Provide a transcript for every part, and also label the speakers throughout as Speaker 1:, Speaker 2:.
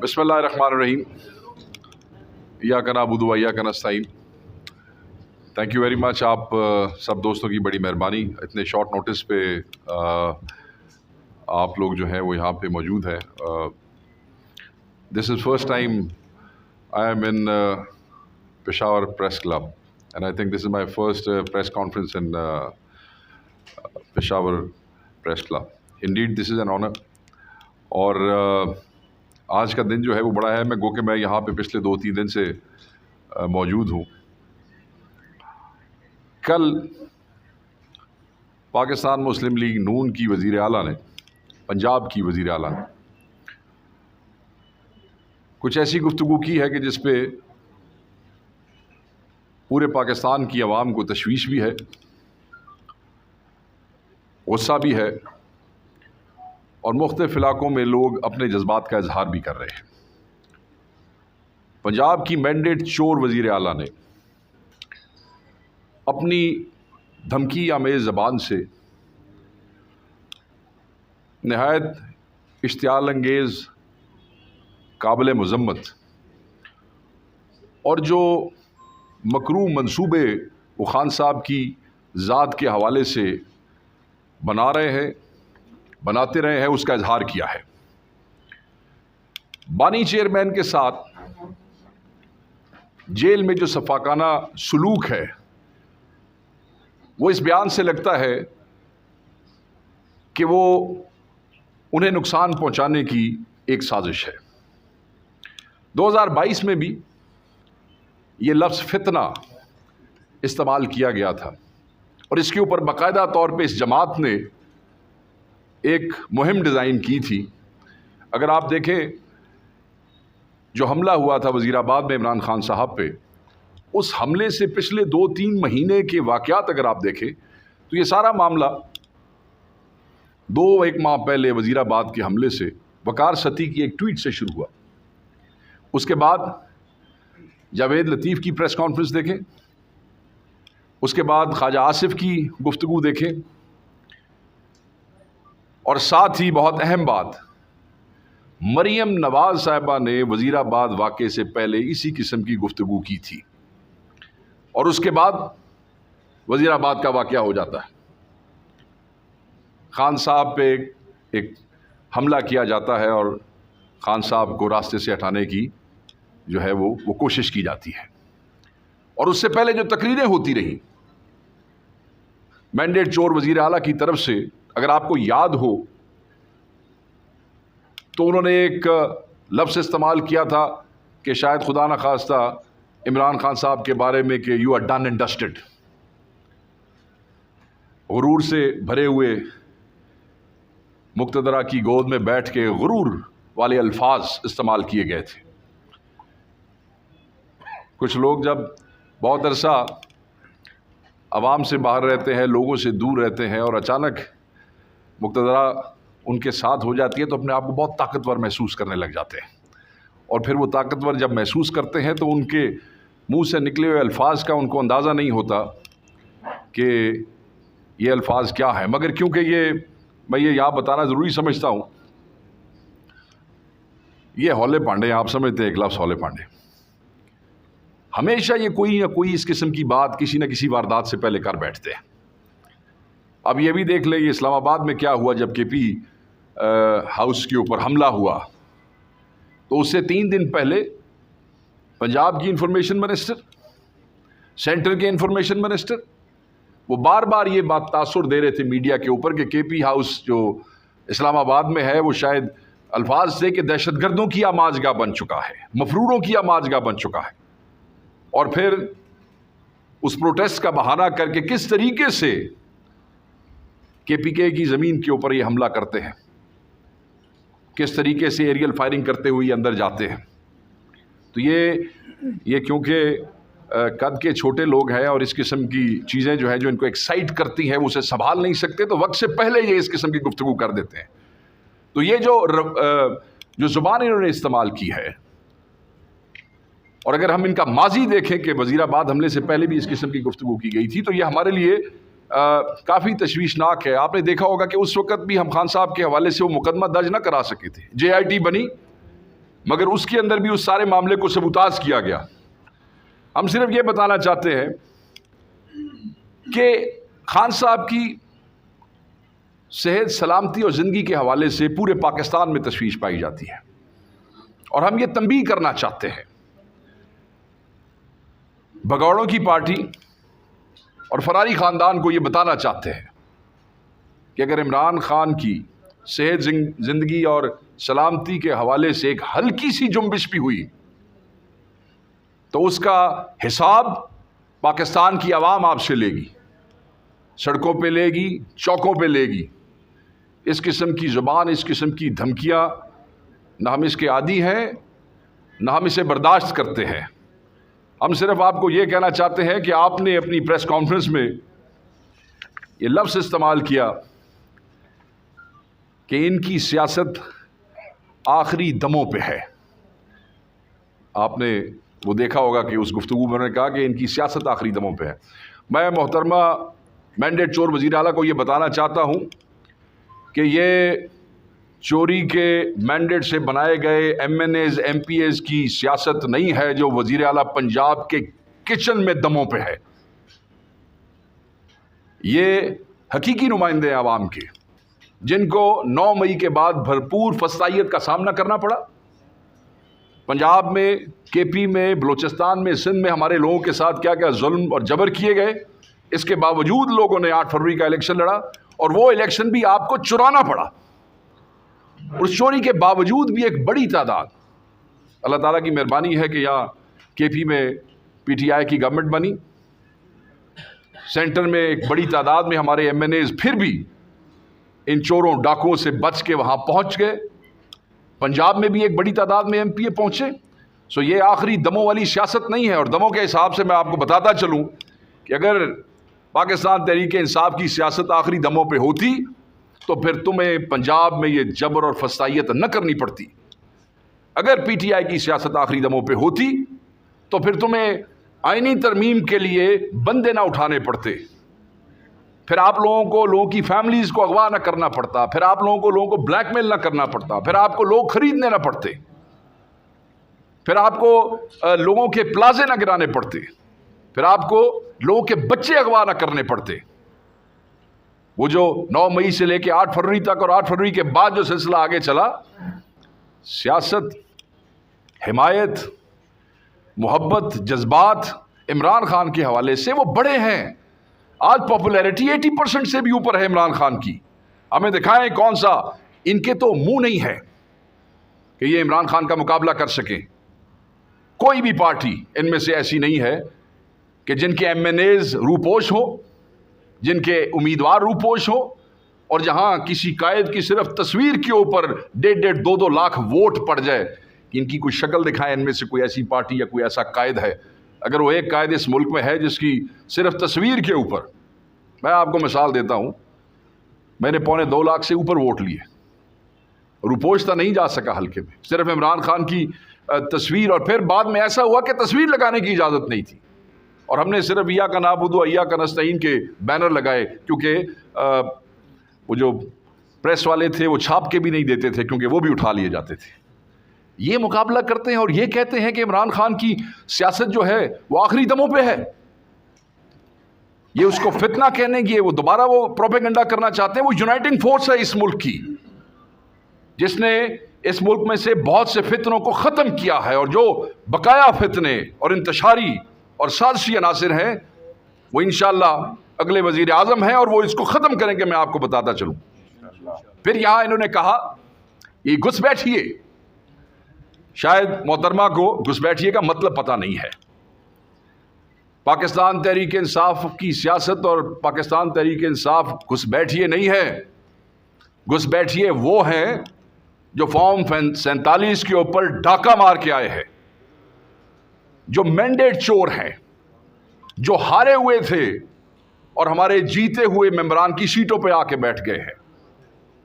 Speaker 1: بسم اللہ الرحمن الرحیم. ایاک نعبد و ایاک نستعین. Thank you very much. آپ سب دوستوں کی بڑی مہربانی. اتنے شارٹ نوٹس پہ آپ لوگ جو ہیں وہ یہاں پہ موجود ہیں. This is first time I am in Peshawar press club and I think this is my first press conference in Peshawar press club. Indeed this is an honour. اور آج کا دن جو ہے وہ بڑا ہے. گو کہ میں یہاں پہ پچھلے 2-3 دن سے موجود ہوں. کل پاکستان مسلم لیگ نون کی وزیر اعلیٰ نے، پنجاب کی وزیر اعلیٰ نے کچھ ایسی گفتگو کی ہے کہ جس پہ پورے پاکستان کی عوام کو تشویش بھی ہے، غصہ بھی ہے، اور مختلف علاقوں میں لوگ اپنے جذبات کا اظہار بھی کر رہے ہیں. پنجاب کی مینڈیٹ چور وزیر اعلیٰ نے اپنی دھمکی آمیز زبان سے نہایت اشتعال انگیز، قابل مذمت اور جو مکروہ منصوبے وہ خان صاحب کی ذات کے حوالے سے بناتے رہے ہیں اس کا اظہار کیا ہے. بانی چیئرمین کے ساتھ جیل میں جو شفاقانہ سلوک ہے وہ اس بیان سے لگتا ہے کہ وہ انہیں نقصان پہنچانے کی ایک سازش ہے. 2022 میں بھی یہ لفظ فتنہ استعمال کیا گیا تھا اور اس کے اوپر باقاعدہ طور پہ اس جماعت نے ایک مہم ڈیزائن کی تھی. اگر آپ دیکھیں جو حملہ ہوا تھا وزیر آباد میں عمران خان صاحب پہ، اس حملے سے پچھلے 2-3 مہینے کے واقعات اگر آپ دیکھیں تو یہ سارا معاملہ 2-1 ماہ پہلے وزیر آباد کے حملے سے وقار ستی کی ایک ٹویٹ سے شروع ہوا. اس کے بعد جاوید لطیف کی پریس کانفرنس دیکھیں، اس کے بعد خواجہ آصف کی گفتگو دیکھیں، اور ساتھ ہی بہت اہم بات، مریم نواز صاحبہ نے وزیر آباد واقعے سے پہلے اسی قسم کی گفتگو کی تھی، اور اس کے بعد وزیر آباد کا واقعہ ہو جاتا ہے. خان صاحب پہ ایک حملہ کیا جاتا ہے اور خان صاحب کو راستے سے ہٹانے کی جو ہے وہ کوشش کی جاتی ہے. اور اس سے پہلے جو تقریریں ہوتی رہیں مینڈیٹ چور وزیر اعلیٰ کی طرف سے، اگر آپ کو یاد ہو تو انہوں نے ایک لفظ استعمال کیا تھا کہ شاید خدا نخواستہ عمران خان صاحب کے بارے میں کہ یو آر ڈن اینڈ ڈسٹڈ. غرور سے بھرے ہوئے مقتدرہ کی گود میں بیٹھ کے غرور والے الفاظ استعمال کیے گئے تھے. کچھ لوگ جب بہت عرصہ عوام سے باہر رہتے ہیں، لوگوں سے دور رہتے ہیں، اور اچانک مقتدرہ ان کے ساتھ ہو جاتی ہے تو اپنے آپ کو بہت طاقتور محسوس کرنے لگ جاتے ہیں. اور پھر وہ طاقتور جب محسوس کرتے ہیں تو ان کے منہ سے نکلے ہوئے الفاظ کا ان کو اندازہ نہیں ہوتا کہ یہ الفاظ کیا ہیں. مگر کیونکہ میں یہ یہاں بتانا ضروری سمجھتا ہوں، یہ ہولے پانڈے ہیں، آپ سمجھتے ہیں ایک لفظ ہولے پانڈے. ہمیشہ یہ کوئی نہ کوئی اس قسم کی بات کسی نہ کسی واردات سے پہلے کر بیٹھتے ہیں. اب یہ بھی دیکھ لیں یہ اسلام آباد میں کیا ہوا جب کے پی ہاؤس کے اوپر حملہ ہوا، تو اس سے 3 دن پہلے پنجاب کی انفارمیشن منسٹر، سینٹر کے انفارمیشن منسٹر، وہ بار بار یہ بات تاثر دے رہے تھے میڈیا کے اوپر کہ کے پی ہاؤس جو اسلام آباد میں ہے وہ شاید الفاظ سے کہ دہشت گردوں کی آماج گاہ بن چکا ہے، مفروروں کی آماج گاہ بن چکا ہے. اور پھر اس پروٹیسٹ کا بہانہ کر کے کس طریقے سے کے پی کے کی زمین کے اوپر یہ حملہ کرتے ہیں، کس طریقے سے ایریل فائرنگ کرتے ہوئے اندر جاتے ہیں. تو یہ کیونکہ قد کے چھوٹے لوگ ہیں اور اس قسم کی چیزیں جو ہیں جو ان کو ایکسائٹ کرتی ہیں وہ اسے سنبھال نہیں سکتے، تو وقت سے پہلے یہ اس قسم کی گفتگو کر دیتے ہیں. تو یہ جو زبان انہوں نے استعمال کی ہے، اور اگر ہم ان کا ماضی دیکھیں کہ وزیر آباد حملے سے پہلے بھی اس قسم کی گفتگو کی گئی تھی، تو یہ ہمارے لیے کافی تشویشناک ہے. آپ نے دیکھا ہوگا کہ اس وقت بھی ہم خان صاحب کے حوالے سے وہ مقدمہ درج نہ کرا سکے تھے. جے آئی ٹی بنی مگر اس کے اندر بھی اس سارے معاملے کو سبوتاژ کیا گیا۔ ہم صرف یہ بتانا چاہتے ہیں کہ خان صاحب کی صحت، سلامتی اور زندگی کے حوالے سے پورے پاکستان میں تشویش پائی جاتی ہے، اور ہم یہ تنبیہ کرنا چاہتے ہیں بگوڑوں کی پارٹی اور فراری خاندان کو، یہ بتانا چاہتے ہیں کہ اگر عمران خان کی صحت، زندگی اور سلامتی کے حوالے سے ایک ہلکی سی جنبش بھی ہوئی تو اس کا حساب پاکستان کی عوام آپ سے لے گی، سڑکوں پہ لے گی، چوکوں پہ لے گی۔ اس قسم کی زبان، اس قسم کی دھمکیاں نہ ہم اس کے عادی ہیں، نہ ہم اسے برداشت کرتے ہیں۔ ہم صرف آپ کو یہ کہنا چاہتے ہیں کہ آپ نے اپنی پریس کانفرنس میں یہ لفظ استعمال کیا کہ ان کی سیاست آخری دموں پہ ہے۔ آپ نے وہ دیکھا ہوگا کہ اس گفتگو میں انہوں نے کہا کہ ان کی سیاست آخری دموں پہ ہے۔ میں محترمہ مینڈیٹ چور وزیر اعلیٰ کو یہ بتانا چاہتا ہوں کہ یہ چوری کے مینڈیٹ سے بنائے گئے M N As, M P As کی سیاست نہیں ہے جو وزیر اعلیٰ پنجاب کے کچن میں دموں پہ ہے۔ یہ حقیقی نمائندے ہیں عوام کے، جن کو 9 مئی کے بعد بھرپور فسطائیت کا سامنا کرنا پڑا۔ پنجاب میں، کے پی میں، بلوچستان میں، سندھ میں ہمارے لوگوں کے ساتھ کیا کیا ظلم اور جبر کیے گئے، اس کے باوجود لوگوں نے 8 فروری کا الیکشن لڑا، اور وہ الیکشن بھی آپ کو چرانا پڑا۔ اس چوری کے باوجود بھی ایک بڑی تعداد، اللہ تعالیٰ کی مہربانی ہے کہ یہاں کے پی میں پی ٹی آئی کی گورنمنٹ بنی، سینٹر میں ایک بڑی تعداد میں ہمارے ایم این ایز پھر بھی ان چوروں ڈاکوؤں سے بچ کے وہاں پہنچ گئے۔ پنجاب میں بھی ایک بڑی تعداد میں ایم پی اے پہنچے۔ سو یہ آخری دموں والی سیاست نہیں ہے۔ اور دموں کے حساب سے میں آپ کو بتاتا چلوں کہ اگر پاکستان تحریک انصاف کی سیاست آخری دموں پہ ہوتی تو پھر تمہیں پنجاب میں یہ جبر اور فسطائیت نہ کرنی پڑتی۔ اگر پی ٹی آئی کی سیاست آخری دموں پہ ہوتی تو پھر تمہیں آئینی ترمیم کے لیے بندے نہ اٹھانے پڑتے، پھر آپ لوگوں کی فیملیز کو اغوا نہ کرنا پڑتا، پھر آپ لوگوں کو بلیک میل نہ کرنا پڑتا، پھر آپ کو لوگ خریدنے نہ پڑتے، پھر آپ کو لوگوں کے پلازے نہ گرانے پڑتے، پھر آپ کو لوگوں کے بچے اغوا نہ کرنے پڑتے۔ وہ جو 9 مئی سے لے کے 8 فروری تک اور 8 فروری کے بعد جو سلسلہ آگے چلا، سیاست، حمایت، محبت، جذبات عمران خان کے حوالے سے وہ بڑے ہیں۔ آج پاپولیرٹی 80% سے بھی اوپر ہے عمران خان کی۔ ہمیں دکھائیں کون سا ان کے تو منہ نہیں ہے کہ یہ عمران خان کا مقابلہ کر سکیں۔ کوئی بھی پارٹی ان میں سے ایسی نہیں ہے کہ جن کے ایم این ایز روپوش ہوں، جن کے امیدوار روپوش ہوں، اور جہاں کسی قائد کی صرف تصویر کے اوپر 1.5 2 لاکھ ووٹ پڑ جائے کہ ان کی کوئی شکل دکھائیں ان میں سے کوئی ایسی پارٹی یا کوئی ایسا قائد ہے۔ اگر وہ ایک قائد اس ملک میں ہے جس کی صرف تصویر کے اوپر، میں آپ کو مثال دیتا ہوں، میں نے 2.25 لاکھ سے اوپر ووٹ لیے، روپوشتا نہیں جا سکا حلقے میں، صرف عمران خان کی تصویر، اور پھر بعد میں ایسا ہوا کہ تصویر لگانے کی اجازت نہیں تھی، اور ہم نے صرف ایاک نعبد و ایاک نستعین کے بینر لگائے، کیونکہ وہ جو پریس والے تھے وہ چھاپ کے بھی نہیں دیتے تھے کیونکہ وہ بھی اٹھا لیے جاتے تھے۔ یہ مقابلہ کرتے ہیں اور یہ کہتے ہیں کہ عمران خان کی سیاست جو ہے وہ آخری دموں پہ ہے۔ یہ اس کو فتنہ کہنے کی، وہ دوبارہ وہ پروپیگنڈا کرنا چاہتے ہیں۔ وہ یونائٹنگ فورس ہے اس ملک کی، جس نے اس ملک میں سے بہت سے فتنوں کو ختم کیا ہے، اور جو بقایا فتنے اور انتشاری اور سازشی عناصر ہیں وہ انشاءاللہ اگلے وزیر اعظم ہیں اور وہ اس کو ختم کریں گے۔ میں آپ کو بتاتا چلوں۔ پھر یہاں انہوں نے کہا یہ گھس بیٹھیے، شاید محترمہ کو گھس بیٹھیے کا مطلب پتہ نہیں ہے۔ پاکستان تحریک انصاف کی سیاست اور پاکستان تحریک انصاف گھس بیٹھیے نہیں ہے۔ گھس بیٹھیے وہ ہیں جو فارم 47 کے اوپر ڈاکہ مار کے آئے ہیں، جو مینڈیٹ چور ہیں، جو ہارے ہوئے تھے اور ہمارے جیتے ہوئے ممبران کی سیٹوں پہ آ کے بیٹھ گئے ہیں،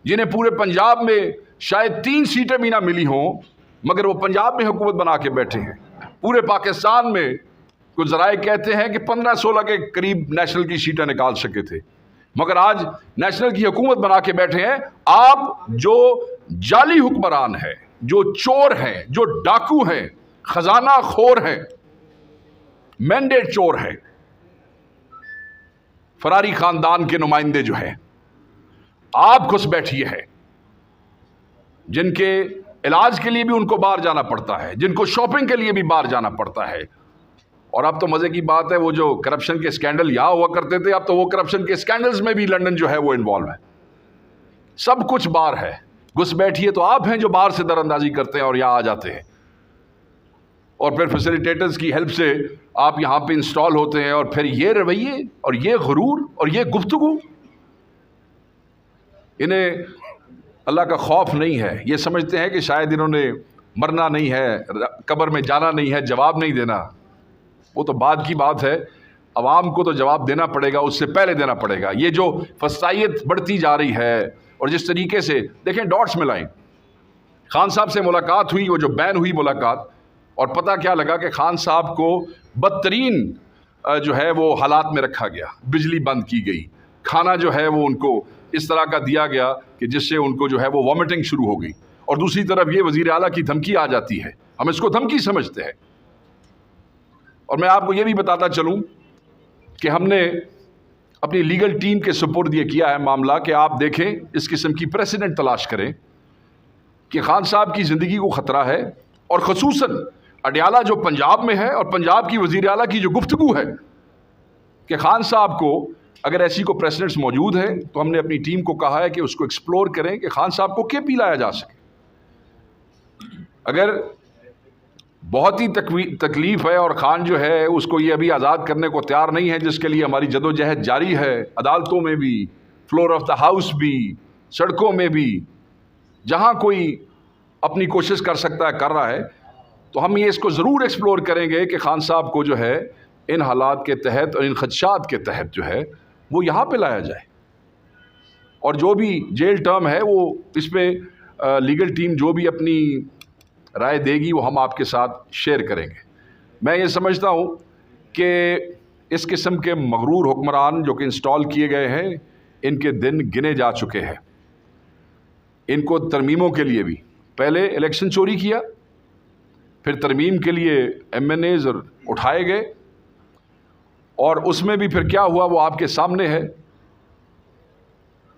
Speaker 1: جنہیں پورے پنجاب میں شاید 3 سیٹیں بھی نہ ملی ہوں مگر وہ پنجاب میں حکومت بنا کے بیٹھے ہیں۔ پورے پاکستان میں کچھ ذرائع کہتے ہیں کہ 15-16 کے قریب نیشنل کی سیٹیں نکال سکے تھے، مگر آج نیشنل کی حکومت بنا کے بیٹھے ہیں۔ آپ جو جعلی حکمران ہے، جو چور ہیں, جو ڈاکو ہیں, خزانہ خور ہیں, مینڈیٹ چور ہیں, فراری خاندان کے نمائندے جو ہیں, آپ گھس بیٹھیے ہیں, جن کے علاج کے لیے بھی ان کو باہر جانا پڑتا ہے, جن کو شاپنگ کے لیے بھی باہر جانا پڑتا ہے. اور اب تو مزے کی بات ہے, وہ جو کرپشن کے اسکینڈل یہاں ہوا کرتے تھے, اب تو وہ کرپشن کے اسکینڈلز میں بھی لندن جو ہے وہ انوالو ہے. سب کچھ باہر ہے. گھس بیٹھیے تو آپ ہیں جو باہر سے در اندازی کرتے ہیں اور یہاں آ جاتے ہیں, اور پھر فیسیلیٹیٹرز کی ہیلپ سے آپ یہاں پہ انسٹال ہوتے ہیں, اور پھر یہ رویے اور یہ غرور اور یہ گفتگو. انہیں اللہ کا خوف نہیں ہے. یہ سمجھتے ہیں کہ شاید انہوں نے مرنا نہیں ہے, قبر میں جانا نہیں ہے, جواب نہیں دینا. وہ تو بعد کی بات ہے, عوام کو تو جواب دینا پڑے گا, اس سے پہلے دینا پڑے گا. یہ جو فسادیت بڑھتی جا رہی ہے, اور جس طریقے سے دیکھیں ڈاٹس ملائیں, خان صاحب سے ملاقات ہوئی, وہ جو بین ہوئی ملاقات, اور پتہ کیا لگا کہ خان صاحب کو بدترین جو ہے وہ حالات میں رکھا گیا. بجلی بند کی گئی, کھانا جو ہے وہ ان کو اس طرح کا دیا گیا کہ جس سے ان کو جو ہے وہ وامٹنگ شروع ہو گئی. اور دوسری طرف یہ وزیر اعلیٰ کی دھمکی آ جاتی ہے. ہم اس کو دھمکی سمجھتے ہیں. اور میں آپ کو یہ بھی بتاتا چلوں کہ ہم نے اپنی لیگل ٹیم کے سپرد یہ کیا ہے معاملہ کہ آپ دیکھیں, اس قسم کی پریسیڈنٹ تلاش کریں کہ خان صاحب کی زندگی کو خطرہ ہے, اور خصوصاً اڈیالہ جو پنجاب میں ہے, اور پنجاب کی وزیر اعلیٰ کی جو گفتگو ہے کہ خان صاحب کو اگر ایسی کو پریسیڈنٹس موجود ہیں, تو ہم نے اپنی ٹیم کو کہا ہے کہ اس کو ایکسپلور کریں کہ خان صاحب کو کے پی لایا جا سکے. اگر بہت ہی تکلیف ہے اور خان جو ہے اس کو یہ ابھی آزاد کرنے کو تیار نہیں ہے, جس کے لیے ہماری جدوجہد جاری ہے, عدالتوں میں بھی, فلور آف دا ہاؤس بھی, سڑکوں میں بھی, جہاں کوئی اپنی کوشش کر سکتا ہے کر رہا ہے, تو ہم یہ اس کو ضرور ایکسپلور کریں گے کہ خان صاحب کو جو ہے ان حالات کے تحت اور ان خدشات کے تحت جو ہے وہ یہاں پہ لایا جائے. اور جو بھی جیل ٹرم ہے وہ اس پہ لیگل ٹیم جو بھی اپنی رائے دے گی وہ ہم آپ کے ساتھ شیئر کریں گے. میں یہ سمجھتا ہوں کہ اس قسم کے مغرور حکمران جو کہ انسٹال کیے گئے ہیں, ان کے دن گنے جا چکے ہیں. ان کو ترمیموں کے لیے بھی, پہلے الیکشن چوری کیا, پھر ترمیم کے لیے ایم این ایز اٹھائے گئے, اور اس میں بھی پھر کیا ہوا وہ آپ کے سامنے ہے.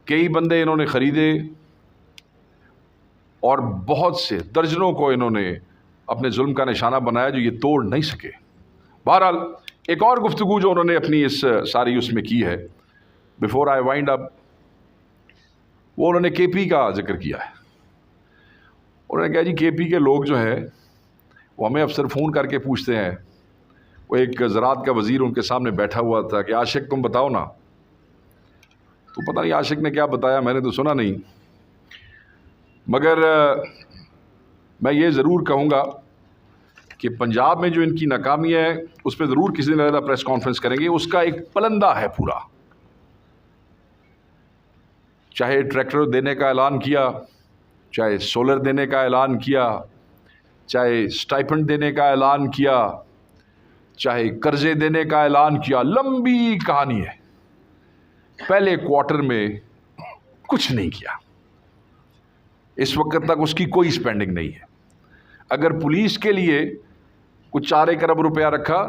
Speaker 1: کئی بندے انہوں نے خریدے, اور بہت سے درجنوں کو انہوں نے اپنے ظلم کا نشانہ بنایا جو یہ توڑ نہیں سکے. بہرحال ایک اور گفتگو جو انہوں نے اپنی اس ساری اس میں کی ہے, بیفور آئی وائنڈ اپ, وہ انہوں نے کے پی کا ذکر کیا ہے. انہوں نے کہا جی کے پی کے لوگ جو ہیں وہ ہمیں افسر فون کر کے پوچھتے ہیں, وہ ایک زراعت کا وزیر ان کے سامنے بیٹھا ہوا تھا کہ عاشق تم بتاؤ نا, تو پتہ نہیں عاشق نے کیا بتایا, میں نے تو سنا نہیں. مگر میں یہ ضرور کہوں گا کہ پنجاب میں جو ان کی ناکامی ہے اس پہ ضرور کسی دن علیحدہ پریس کانفرنس کریں گے. اس کا ایک پلندہ ہے پورا, چاہے ٹریکٹر دینے کا اعلان کیا, چاہے سولر دینے کا اعلان کیا, چاہے اسٹائپنڈ دینے کا اعلان کیا, چاہے قرضے دینے کا اعلان کیا, لمبی کہانی ہے. پہلے کوارٹر میں کچھ نہیں کیا, اس وقت تک اس کی کوئی سپینڈنگ نہیں ہے. اگر پولیس کے لیے کچھ 4 ارب روپیہ رکھا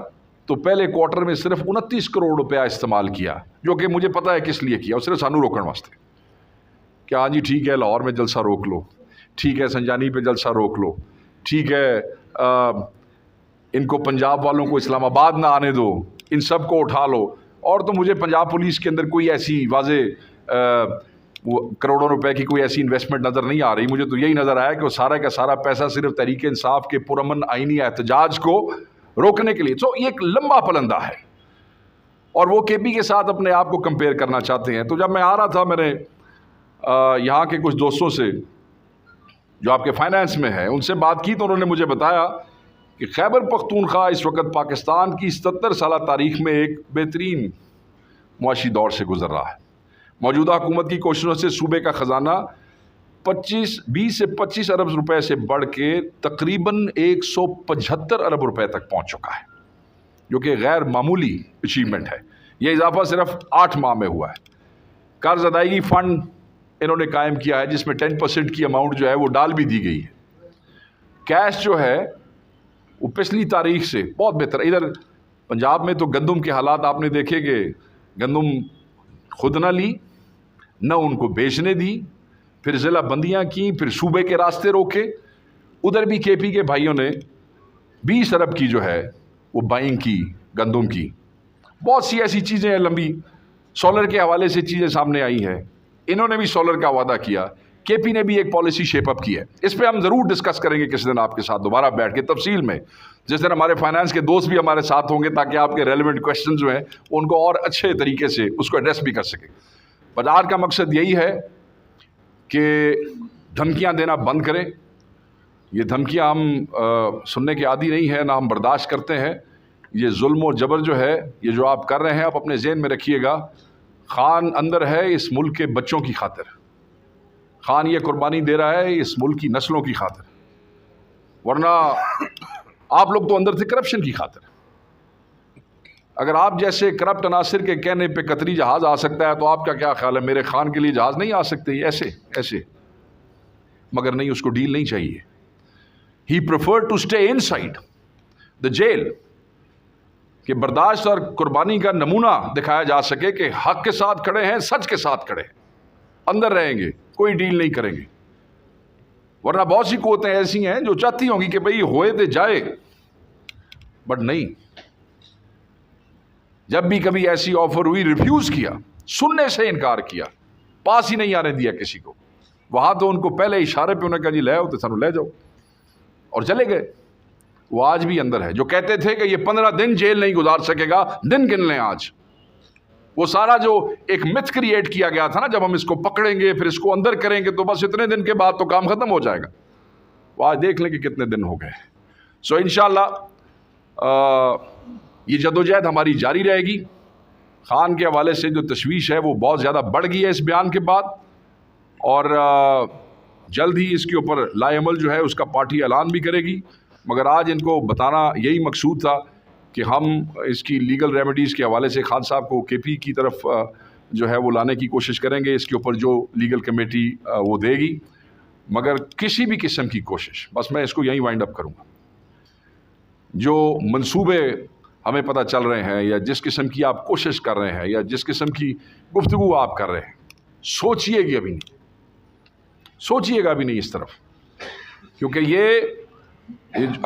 Speaker 1: تو پہلے کوارٹر میں صرف 29 کروڑ روپیہ استعمال کیا, جو کہ مجھے پتہ ہے کس لیے کیا, اور صرف سانو روکن واسطے کہ ہاں جی ٹھیک ہے لاہور میں جلسہ روک لو, ٹھیک ہے سنجانی پہ جلسہ روک لو, ٹھیک ہے ان کو پنجاب والوں کو اسلام آباد نہ آنے دو, ان سب کو اٹھا لو. اور تو مجھے پنجاب پولیس کے اندر کوئی ایسی واضح کروڑوں روپے کی کوئی ایسی انویسٹمنٹ نظر نہیں آ رہی. مجھے تو یہی نظر آیا کہ وہ سارا کا سارا پیسہ صرف تحریک انصاف کے پرامن آئینی احتجاج کو روکنے کے لیے. تو یہ ایک لمبا پلندہ ہے, اور وہ کے پی کے ساتھ اپنے آپ کو کمپیئر کرنا چاہتے ہیں. تو جب میں آ رہا تھا, میں نے یہاں کے کچھ دوستوں سے جو آپ کے فائنانس میں ہیں ان سے بات کی, تو انہوں نے مجھے بتایا کہ خیبر پختونخوا اس وقت پاکستان کی 77 سالہ تاریخ میں ایک بہترین معاشی دور سے گزر رہا ہے. موجودہ حکومت کی کوششوں سے صوبے کا خزانہ 20 سے 25 ارب روپے سے بڑھ کے تقریباً 175 ارب روپے تک پہنچ چکا ہے, جو کہ غیر معمولی اچیومنٹ ہے. یہ اضافہ صرف 8 ماہ میں ہوا ہے. قرض ادائیگی فنڈ انہوں نے قائم کیا ہے جس میں 10% کی اماؤنٹ جو ہے وہ ڈال بھی دی گئی ہے. کیش جو ہے وہ پچھلی تاریخ سے بہت بہتر. ادھر پنجاب میں تو گندم کے حالات آپ نے دیکھے کہ گندم خود نہ لی نہ ان کو بیچنے دی, پھر ضلع بندیاں کی, پھر صوبے کے راستے روکے. ادھر بھی کے پی کے بھائیوں نے 20 ارب کی جو ہے وہ بائنگ کی گندم کی. بہت سی ایسی چیزیں ہیں لمبی. سولر کے حوالے سے چیزیں سامنے آئی ہیں, انہوں نے بھی سولر کا وعدہ کیا. کے پی نے بھی ایک پالیسی شیپ اپ کی ہے. اس پہ ہم ضرور ڈسکس کریں گے کسی دن آپ کے ساتھ دوبارہ بیٹھ کے تفصیل میں, جس دن ہمارے فائنانس کے دوست بھی ہمارے ساتھ ہوں گے, تاکہ آپ کے ریلیونٹ کوشچن جو ہیں ان کو اور اچھے طریقے سے اس کو ایڈریس بھی کر سکیں. بٹ آج کا مقصد یہی ہے کہ دھمکیاں دینا بند کریں. یہ دھمکیاں ہم سننے کے عادی نہیں ہیں, نہ ہم برداشت کرتے ہیں. یہ ظلم و جبر جو ہے, یہ جو آپ کر رہے ہیں, آپ اپنے ذہن میں رکھیے گا, خان اندر ہے اس ملک کے بچوں کی خاطر. خان یہ قربانی دے رہا ہے اس ملک کی نسلوں کی خاطر, ورنہ آپ لوگ تو اندر تھے کرپشن کی خاطر. اگر آپ جیسے کرپٹ عناصر کے کہنے پہ قطری جہاز آ سکتا ہے تو آپ کا کیا خیال ہے میرے خان کے لیے جہاز نہیں آ سکتے؟ ایسے مگر نہیں, اس کو ڈیل نہیں چاہیے. He preferred to stay inside the jail, کہ برداشت اور قربانی کا نمونہ دکھایا جا سکے کہ حق کے ساتھ کھڑے ہیں, سچ کے ساتھ کھڑے ہیں, اندر رہیں گے, کوئی ڈیل نہیں کریں گے. ورنہ بہت سی قوتیں ایسی ہیں جو چاہتی ہوں گی کہ بھئی ہوئے دے جائے, بٹ نہیں. جب بھی کبھی ایسی آفر ہوئی ریفیوز کیا, سننے سے انکار کیا, پاس ہی نہیں آنے دیا کسی کو. وہاں تو ان کو پہلے اشارے پہ انہوں نے کہا جی لے آؤ تو سانو لے جاؤ, اور چلے گئے. وہ آج بھی اندر ہے. جو کہتے تھے کہ یہ 15 دن جیل نہیں گزار سکے گا, دن گن لیں آج. وہ سارا جو ایک متھ کریٹ کیا گیا تھا نا, جب ہم اس کو پکڑیں گے پھر اس کو اندر کریں گے تو بس اتنے دن کے بعد تو کام ختم ہو جائے گا, وہ آج دیکھ لیں کہ کتنے دن ہو گئے. سو انشاءاللہ یہ جدوجہد ہماری جاری رہے گی. خان کے حوالے سے جو تشویش ہے وہ بہت زیادہ بڑھ گئی ہے اس بیان کے بعد, اور جلد ہی اس کے اوپر لائے عمل جو ہے اس کا پارٹی اعلان بھی کرے گی. مگر آج ان کو بتانا یہی مقصود تھا کہ ہم اس کی لیگل ریمیڈیز کے حوالے سے خان صاحب کو کے پی کی طرف جو ہے وہ لانے کی کوشش کریں گے, اس کے اوپر جو لیگل کمیٹی وہ دے گی. مگر کسی بھی قسم کی کوشش, بس میں اس کو یہیں وائنڈ اپ کروں گا, جو منصوبے ہمیں پتہ چل رہے ہیں یا جس قسم کی آپ کوشش کر رہے ہیں یا جس قسم کی گفتگو آپ کر رہے ہیں, سوچئے گا بھی نہیں اس طرف. کیونکہ یہ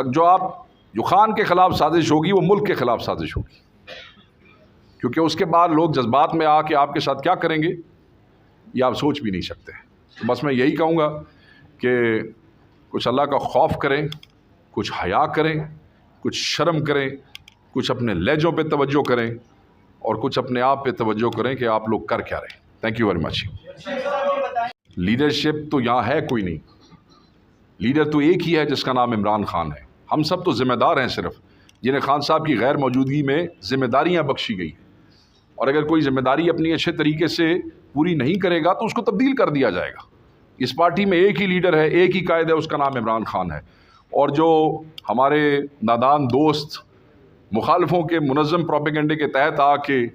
Speaker 1: جو خان کے خلاف سازش ہوگی وہ ملک کے خلاف سازش ہوگی, کیونکہ اس کے بعد لوگ جذبات میں آ کے آپ کے ساتھ کیا کریں گے یہ آپ سوچ بھی نہیں سکتے. بس میں یہی کہوں گا کہ کچھ اللہ کا خوف کریں, کچھ حیا کریں, کچھ شرم کریں, کچھ اپنے لہجوں پہ توجہ کریں, اور کچھ اپنے آپ پہ توجہ کریں کہ آپ لوگ کر کیا رہے ہیں. Thank you very much. Leadership تو یہاں ہے کوئی نہیں, لیڈر تو ایک ہی ہے جس کا نام عمران خان ہے. ہم سب تو ذمہ دار ہیں صرف, جنہیں خان صاحب کی غیر موجودگی میں ذمہ داریاں بخشی گئی ہیں, اور اگر کوئی ذمہ داری اپنی اچھے طریقے سے پوری نہیں کرے گا تو اس کو تبدیل کر دیا جائے گا. اس پارٹی میں ایک ہی لیڈر ہے, ایک ہی قائد ہے, اس کا نام عمران خان ہے. اور جو ہمارے نادان دوست مخالفوں کے منظم پروپیگنڈے کے تحت آ کے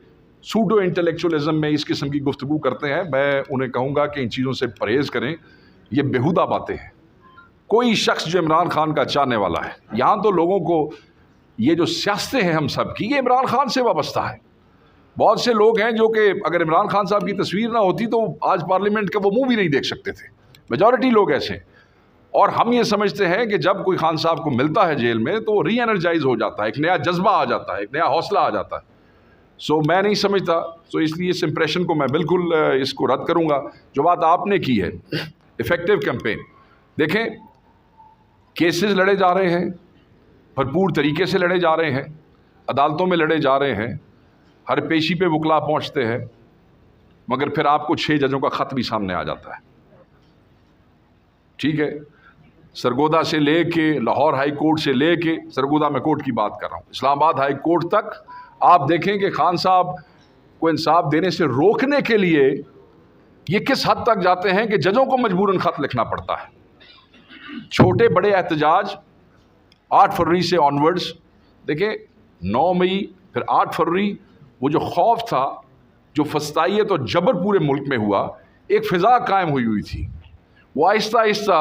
Speaker 1: سوڈو انٹلیکچولیزم میں اس قسم کی گفتگو کرتے ہیں, میں انہیں کہوں گا کہ ان چیزوں سے پرہیز کریں. یہ بیہودہ باتیں ہیں. کوئی شخص جو عمران خان کا چاہنے والا ہے, یہاں تو لوگوں کو یہ جو سیاستیں ہیں ہم سب کی, یہ عمران خان سے وابستہ ہے. بہت سے لوگ ہیں جو کہ اگر عمران خان صاحب کی تصویر نہ ہوتی تو آج پارلیمنٹ کا وہ منہ بھی نہیں دیکھ سکتے تھے. میجورٹی لوگ ایسے ہیں, اور ہم یہ سمجھتے ہیں کہ جب کوئی خان صاحب کو ملتا ہے جیل میں تو ری انرجائز ہو جاتا ہے, ایک نیا جذبہ آ جاتا ہے, ایک نیا حوصلہ آ جاتا ہے. سو میں نہیں سمجھتا, سو اس لیے اس امپریشن کو میں بالکل اس کو رد کروں گا. جو بات آپ نے کی ہے افیکٹو کیمپین, دیکھیں کیسز لڑے جا رہے ہیں, بھرپور طریقے سے لڑے جا رہے ہیں, عدالتوں میں لڑے جا رہے ہیں, ہر پیشی پہ وکلا پہنچتے ہیں, مگر پھر آپ کو 6 ججوں کا خط بھی سامنے آ جاتا ہے. ٹھیک ہے, سرگودا سے لے کے لاہور ہائی کورٹ سے لے کے, سرگودا میں کورٹ کی بات کر رہا ہوں, اسلام آباد ہائی کورٹ تک آپ دیکھیں کہ خان صاحب کو انصاف دینے سے روکنے کے لیے یہ کس حد تک جاتے ہیں کہ ججوں کو مجبوراً خط لکھنا پڑتا ہے. چھوٹے بڑے احتجاج 8 فروری سے آنورڈز, دیکھیں 9 مئی پھر 8 فروری, وہ جو خوف تھا, جو فسطائیت اور جبر پورے ملک میں ہوا, ایک فضا قائم ہوئی تھی. وہ آہستہ آہستہ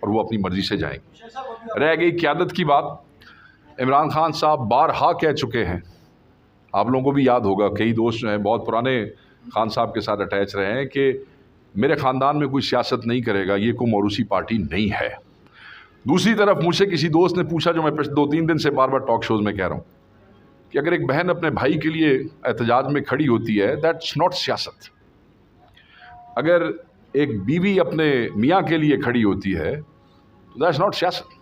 Speaker 1: اور وہ اپنی مرضی سے جائیں گے۔ رہ گئی قیادت کی بات، عمران خان صاحب بارہا کہہ چکے ہیں، آپ لوگوں کو بھی یاد ہوگا، کئی دوست جو ہیں بہت پرانے خان صاحب کے ساتھ اٹیچ رہے ہیں کہ میرے خاندان میں کوئی سیاست نہیں کرے گا، یہ کوئی موروثی پارٹی نہیں ہے۔ دوسری طرف مجھ سے کسی دوست نے پوچھا، جو میں 2-3 دن سے بار بار ٹاک شوز میں کہہ رہا ہوں، کہ اگر ایک بہن اپنے بھائی کے لیے احتجاج میں کھڑی ہوتی ہے، دیٹس ناٹ سیاست۔ اگر ایک بیوی اپنے میاں کے لیے کھڑی ہوتی ہے، دیٹس ناٹ سیاست۔